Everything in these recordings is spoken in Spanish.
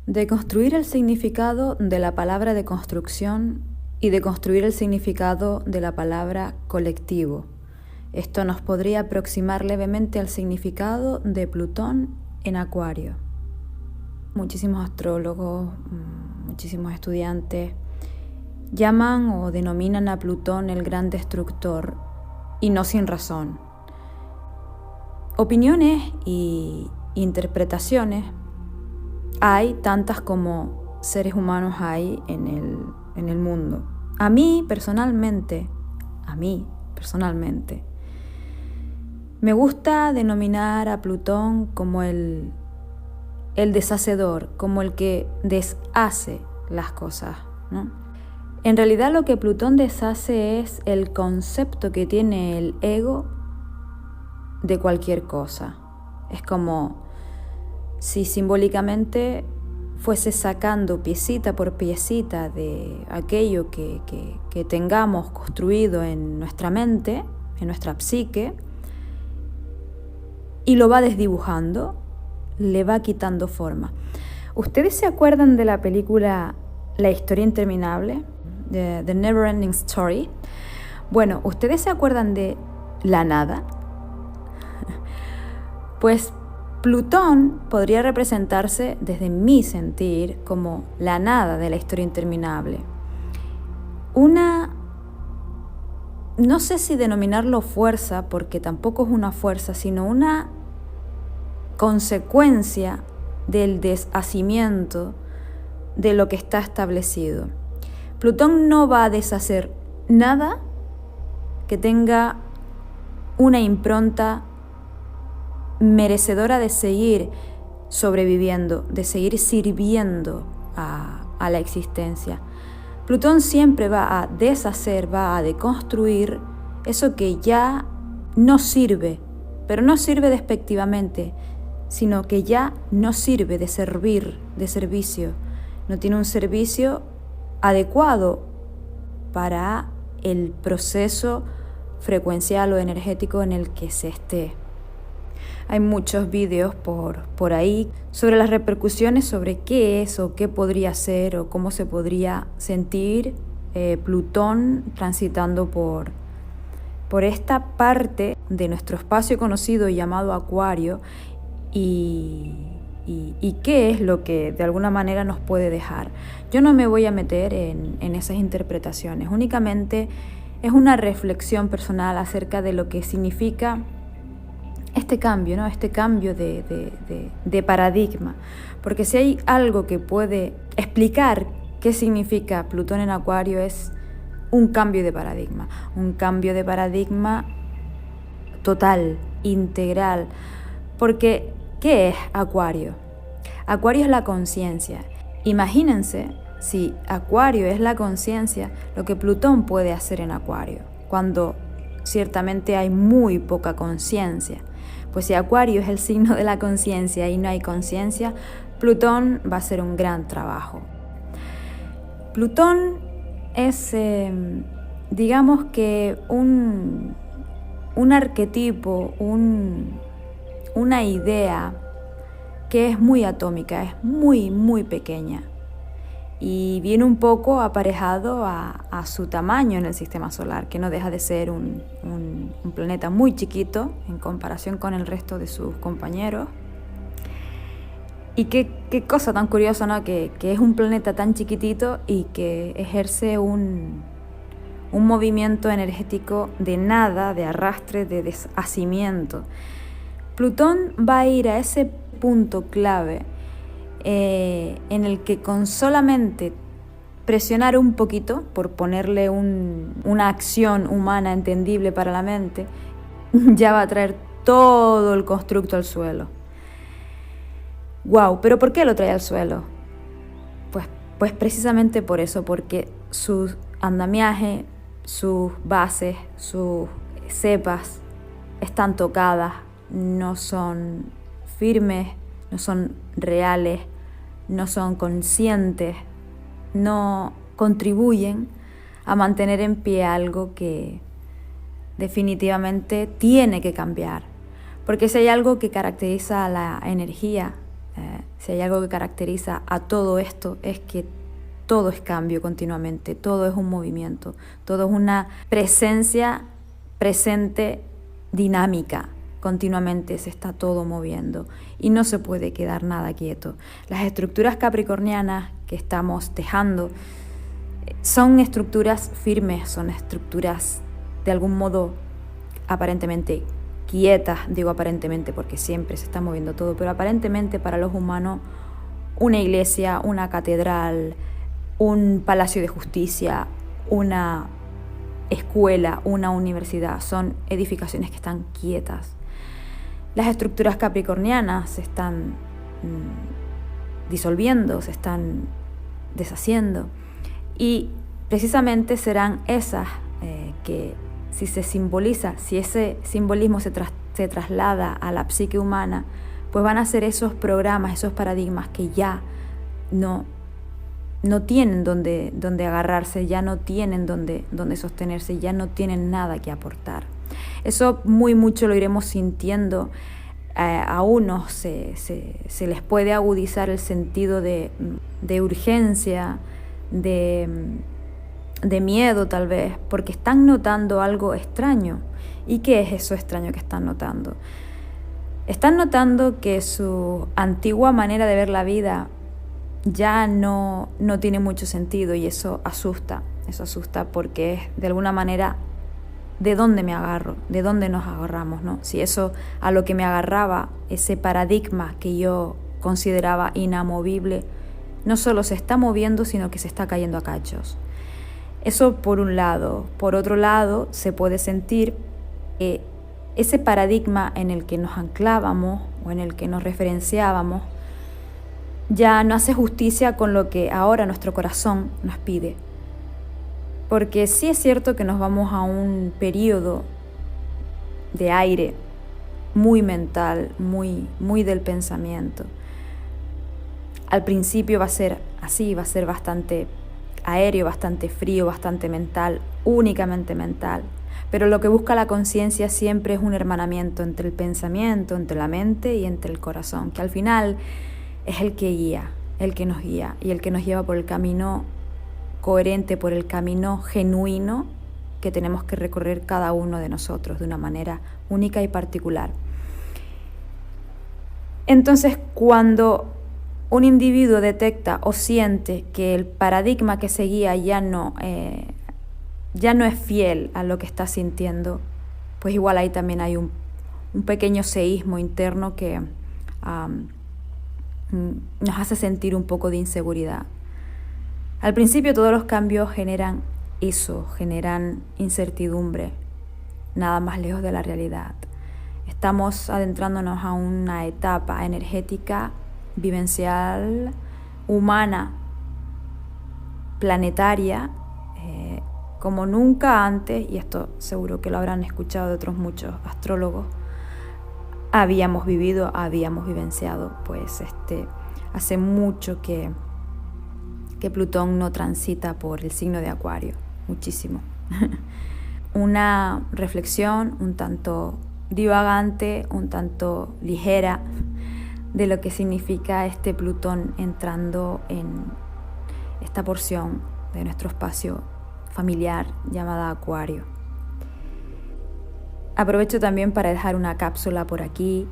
Deconstruir el significado de la palabra deconstrucción y deconstruir el significado de la palabra colectivo. Esto nos podría aproximar levemente al significado de Plutón en Acuario. Muchísimos astrólogos, muchísimos estudiantes llaman o denominan a Plutón el gran destructor, y no sin razón. Opiniones y interpretaciones hay tantas como seres humanos hay en el mundo. A mí personalmente, me gusta denominar a Plutón como el deshacedor, como el que deshace las cosas, ¿no? En realidad lo que Plutón deshace es el concepto que tiene el ego de cualquier cosa. Es como si simbólicamente fuese sacando piecita por piecita de aquello que tengamos construido en nuestra mente, en nuestra psique, y lo va desdibujando, le va quitando forma. ¿Ustedes se acuerdan de la película La historia interminable? The Never-Ending Story. Bueno, ¿ustedes se acuerdan de la nada? Pues Plutón podría representarse desde mi sentir como la nada de la historia interminable. No sé si denominarlo fuerza, porque tampoco es una fuerza, sino una consecuencia del deshacimiento de lo que está establecido. Plutón no va a deshacer nada que tenga una impronta merecedora de seguir sobreviviendo, de seguir sirviendo a la existencia. Plutón siempre va a deshacer, va a deconstruir eso que ya no sirve, pero no sirve despectivamente, sino que ya no sirve de servir, de servicio. No tiene un servicio adecuado para el proceso frecuencial o energético en el que se esté. Hay muchos vídeos por ahí sobre las repercusiones, sobre qué es o qué podría ser o cómo se podría sentir Plutón transitando por esta parte de nuestro espacio conocido llamado Acuario y qué es lo que de alguna manera nos puede dejar. Yo no me voy a meter en esas interpretaciones, únicamente es una reflexión personal acerca de lo que significa este cambio, ¿no? Este cambio de paradigma. Porque si hay algo que puede explicar qué significa Plutón en Acuario es un cambio de paradigma total, integral. Porque, ¿qué es Acuario? Acuario es la conciencia. Imagínense si Acuario es la conciencia, lo que Plutón puede hacer en Acuario, cuando ciertamente hay muy poca conciencia. Pues si Acuario es el signo de la conciencia y no hay conciencia, Plutón va a hacer un gran trabajo. Plutón es, digamos que un arquetipo, una idea que es muy atómica, es muy, muy pequeña. Y viene un poco aparejado a su tamaño en el sistema solar, que no deja de ser un planeta muy chiquito en comparación con el resto de sus compañeros. Y qué cosa tan curiosa, ¿no? Que es un planeta tan chiquitito y que ejerce un movimiento energético de nada, de arrastre, de deshacimiento. Plutón va a ir a ese punto clave en el que con solamente presionar un poquito, por ponerle una acción humana entendible para la mente, ya va a traer todo el constructo al suelo. ¡Wow! ¿Pero por qué lo trae al suelo? Pues precisamente por eso, porque su andamiaje, sus bases, sus cepas están tocadas, no son firmes, no son reales, no son conscientes, no contribuyen a mantener en pie algo que definitivamente tiene que cambiar. Porque si hay algo que caracteriza a la energía Si hay algo que caracteriza a todo esto es que todo es cambio continuamente, todo es un movimiento, todo es una presencia presente dinámica. Continuamente se está todo moviendo y no se puede quedar nada quieto. Las estructuras capricornianas que estamos dejando son estructuras firmes, son estructuras de algún modo aparentemente quietas, digo aparentemente porque siempre se está moviendo todo, pero aparentemente para los humanos una iglesia, una catedral, un palacio de justicia, una escuela, una universidad, son edificaciones que están quietas. Las estructuras capricornianas se están disolviendo, se están deshaciendo y precisamente serán esas que si se simboliza, si ese simbolismo se traslada a la psique humana, pues van a ser esos programas, esos paradigmas que ya no tienen donde agarrarse, ya no tienen donde sostenerse, ya no tienen nada que aportar. Eso mucho lo iremos sintiendo. A unos se les puede agudizar el sentido de urgencia, de miedo tal vez, porque están notando algo extraño. ¿Y qué es eso extraño que están notando? Están notando que su antigua manera de ver la vida ya no tiene mucho sentido y eso asusta porque es de alguna manera de dónde me agarro, de dónde nos agarramos, ¿no? Si eso a lo que me agarraba, ese paradigma que yo consideraba inamovible, no solo se está moviendo, sino que se está cayendo a cachos. Eso por un lado. Por otro lado, se puede sentir que ese paradigma en el que nos anclábamos o en el que nos referenciábamos ya no hace justicia con lo que ahora nuestro corazón nos pide. Porque sí es cierto que nos vamos a un periodo de aire muy mental, muy del pensamiento. Al principio va a ser así, va a ser bastante aéreo, bastante frío, bastante mental, únicamente mental. Pero lo que busca la conciencia siempre es un hermanamiento entre el pensamiento, entre la mente y entre el corazón, que al final es el que guía, el que nos guía y el que nos lleva por el camino coherente, por el camino genuino que tenemos que recorrer cada uno de nosotros de una manera única y particular. Entonces, cuando un individuo detecta o siente que el paradigma que seguía ya no es fiel a lo que está sintiendo, pues igual ahí también hay un pequeño seísmo interno que nos hace sentir un poco de inseguridad. Al principio todos los cambios generan eso, generan incertidumbre, nada más lejos de la realidad. Estamos adentrándonos a una etapa energética, vivencial, humana, planetaria, como nunca antes, y esto seguro que lo habrán escuchado de otros muchos astrólogos, habíamos vivenciado, pues hace mucho que Plutón no transita por el signo de Acuario, muchísimo. Una reflexión un tanto divagante, un tanto ligera de lo que significa este Plutón entrando en esta porción de nuestro espacio familiar llamada Acuario. Aprovecho también para dejar una cápsula por aquí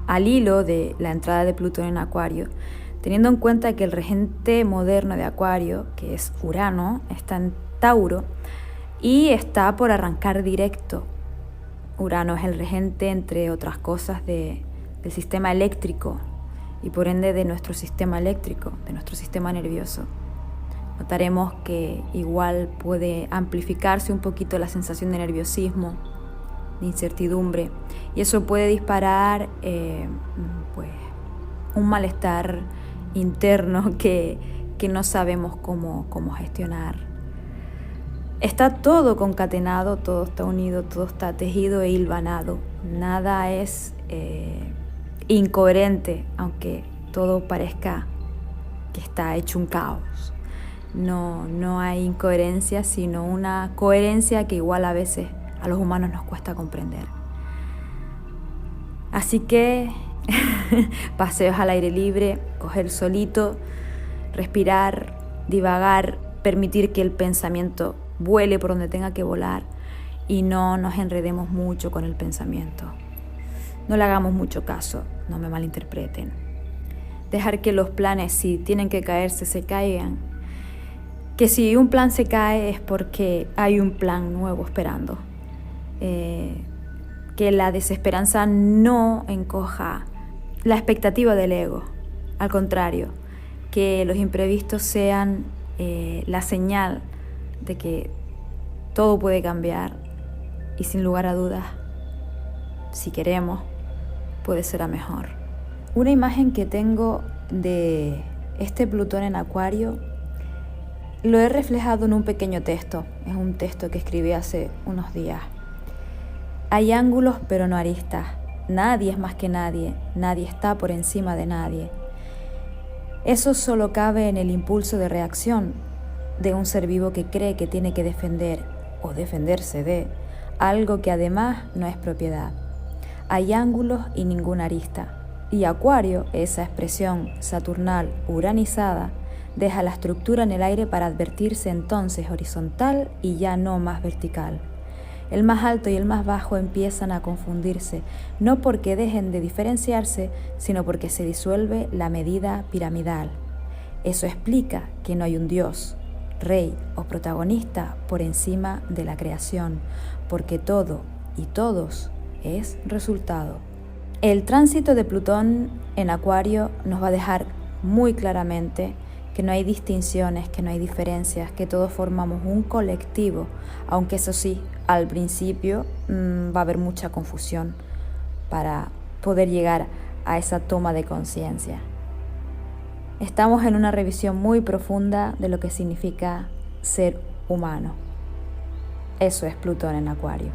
al hilo de la entrada de Plutón en Acuario, teniendo en cuenta que el regente moderno de Acuario, que es Urano, está en Tauro y está por arrancar directo. Urano es el regente, entre otras cosas, del sistema eléctrico y por ende de nuestro sistema eléctrico, de nuestro sistema nervioso. Notaremos que igual puede amplificarse un poquito la sensación de nerviosismo, de incertidumbre, y eso puede disparar pues un malestar interno que no sabemos cómo gestionar. Está todo concatenado, todo está unido, todo está tejido e hilvanado. Nada es incoherente, aunque todo parezca que está hecho un caos. No hay incoherencia, sino una coherencia que igual a veces a los humanos nos cuesta comprender. Así que paseos al aire libre, coger solito, respirar, divagar, permitir que el pensamiento vuele por donde tenga que volar y no nos enredemos mucho con el pensamiento. No le hagamos mucho caso, no me malinterpreten. Dejar que los planes, si tienen que caerse, se caigan. Que si un plan se cae es porque hay un plan nuevo esperando. Que la desesperanza no encoja la expectativa del ego. Al contrario, que los imprevistos sean la señal de que todo puede cambiar y sin lugar a dudas, si queremos, puede ser a mejor. Una imagen que tengo de este Plutón en Acuario lo he reflejado en un pequeño texto. Es un texto que escribí hace unos días. Hay ángulos pero no aristas. Nadie es más que nadie. Nadie está por encima de nadie. Eso solo cabe en el impulso de reacción de un ser vivo que cree que tiene que defender o defenderse de algo que además no es propiedad. Hay ángulos y ninguna arista. Y Acuario, esa expresión saturnal uranizada, deja la estructura en el aire para advertirse entonces horizontal y ya no más vertical. El más alto y el más bajo empiezan a confundirse, no porque dejen de diferenciarse, sino porque se disuelve la medida piramidal. Eso explica que no hay un Dios, rey o protagonista por encima de la creación, porque todo y todos es resultado. El tránsito de Plutón en Acuario nos va a dejar muy claramente que no hay distinciones, que no hay diferencias, que todos formamos un colectivo, aunque eso sí, al principio va a haber mucha confusión para poder llegar a esa toma de conciencia. Estamos en una revisión muy profunda de lo que significa ser humano. Eso es Plutón en Acuario.